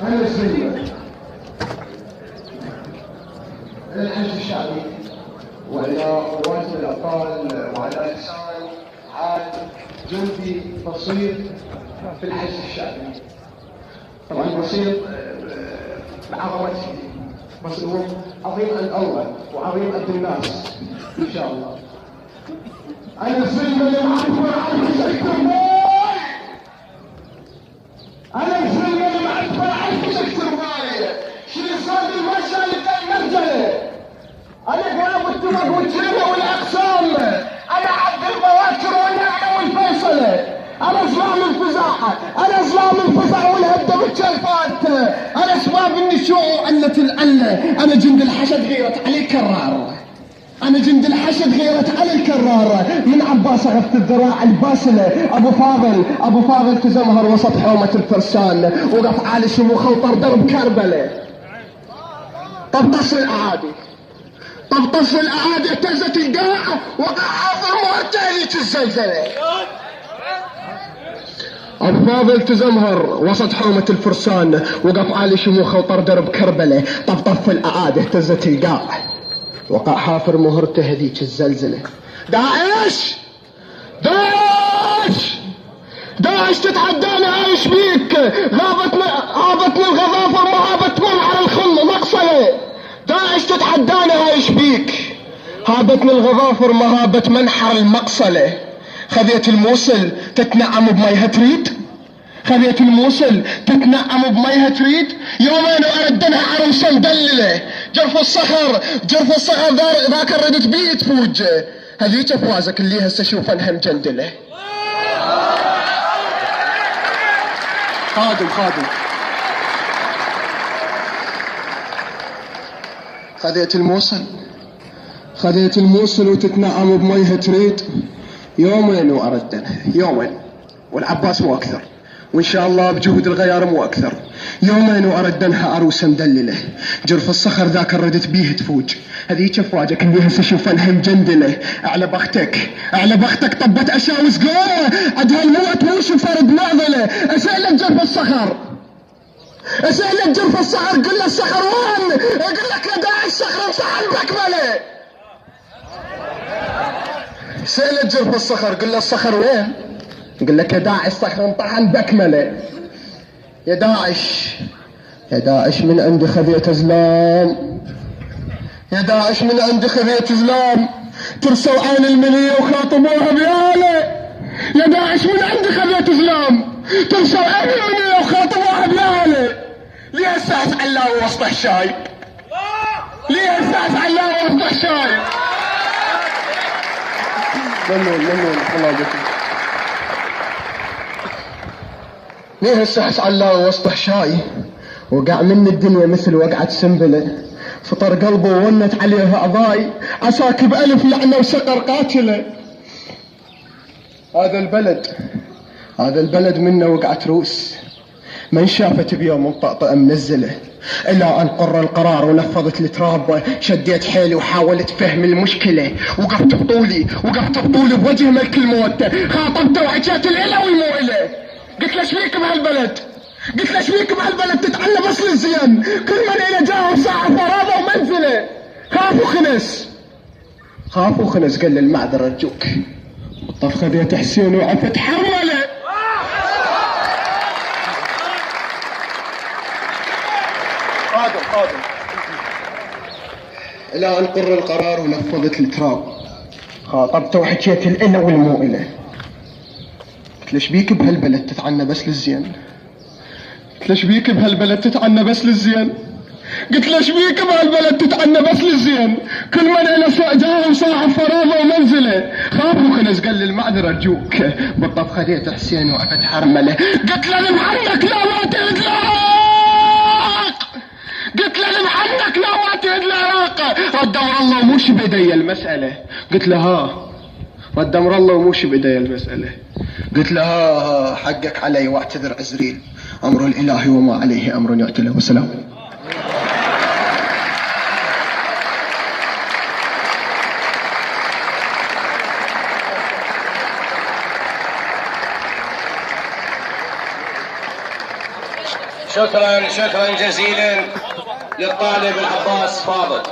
أنا سلمة أنا الحشد الشعبي، وعلى رواية الأبطال وعلى لسان حال جندي بسيط في الحشد الشعبي. طبعا بسيط بعظمته، بس هو عظيم عند الله وعظيم عند الناس إن شاء الله. أنا سلمة اللي معبر عن سكتر باي، أنا سلمة اللي معبر عن سكتر باي، شيل صاد المشى اللي كان مرجله، أنا قلب التمر والجنة والأقسام، أنا عبد البواكر والنعمة والفيصلة، أنا زلام الفزاعة، أنا زلام الفزع والهدة والشلفات، أنا شباب النشوء وعلة العلة، أنا جند الحشد غيرت علي كرار، أنا جند الحشد غيرت علي الكرار، من عباس غفت الذراع الباسلة، أبو فاضل تزمهر وسط حومة الفرسان، وقف عالي شموخه وطر درب كربلة. طبطش الأعادي، طبطش الأعادي اهتزت القاع، وقع عظم وارتهلت الزلزلة. أبو فاضل تزمهر وسط حومة الفرسان، وقف عالي شموخه وطر درب كربلة. طفطف الأعادي اهتزت القاع، وقع حافر مهرته هذيك الزلزلة. داعش داعش داعش تتحدانا، ايش بيك؟ غابتني الغضافر ما هابت من على الخلة مقصلة. داعش تتحدانا، ايش بيك؟ هابتني الغضافر ما هابت منحر المقصلة. خذيت الموصل تتنعم بميها تريد، خذيت الموصل تتنعم بميها تريد، يومين واردنها عروسة مدللة. جرف الصخر ذاك ردت بيه تفوج، هذيك افوازك اللي هسه شوف انها مجندلة. خادم خذيت الموصل وتتنعم بميها تريد، يومين واردنها، يومين والعباس مو اكثر، وان شاء الله بجهود الغيار مو اكثر. يومين واردنها عروسه مدلله، جرف الصخر ذاك ردت بيه تفوج، هذيك افواجك اللي هسه شوف انها مجندله. على بختك طبت اشاوس قوه، عدها الموت موش فرد معضله. اسالك جرف الصخر قل له الصخر وين؟ اقول لك يا داعش الصخر امسح البكمله. سألت جرف الصخر قل له الصخر وين؟ يقول لك يا داعش الصخر انطحن بكمله. يا داعش من عند خذيت زلام، يا داعش من عند خذيت زلام، ترسوا عين المنية وخاطبوها بياله. يا داعش من عند خذيت زلام، ترسوا عين المنية وخاطبوها بياله. ليه الساس علاوي وسط الشاي؟ ليه الساس علاوي وسط الشاي؟ ممنون الله يبارك. ليه السحس علاوي وسط حشاي؟ وقع من الدنيا مثل وقعة سنبلة، فطر قلبه وونت عليه أعضاي، عساك بألف لعنة وسقر قاتلة. هذا البلد منه وقعت روس، من شافت بيوم مطقطقة منزلة، إلا أن قر القرار ونفضت التراب. شديت حيلي وحاولت فهم المشكلة، وقفت بطولي بوجه ملك الموت. خاطبته وحكيت الإله والمو إله، قلت له شبيك بهالبلد تتعنى بس للزين، كل من إلى جاهم ساعة فراغه ومنزله. خاف وخنس قال لي المعذرة أرجوك. بالطف خذيت حسين وعفت حرمله. قادم إلى أن قر القرار ونفضت التراب. خاطبته وحكيت الإله والمو إله، قلت له شبيك بهالبلد تتعنى بس للزين؟ قلت له شبيك بهالبلد تتعنى بس للزين؟ كل من إلى جاهم صاحب فراغه ومنزله. خاف وخنس قال لي المعذرة أرجوك. بالطف خذيت حسين وعفت حرمله. قلت له لمحنك لا ما تهدلاق، رد أمر الله وموش بإيدي المسألة. قلت له ها، رد أمر الله وموش بإيدي المسألة. قلت له ها حقك علي واعتذر عزريل، أمر الإله وما عليه أمر يعتله. وسلام. شكرا جزيلا للطالب العباس فاضل.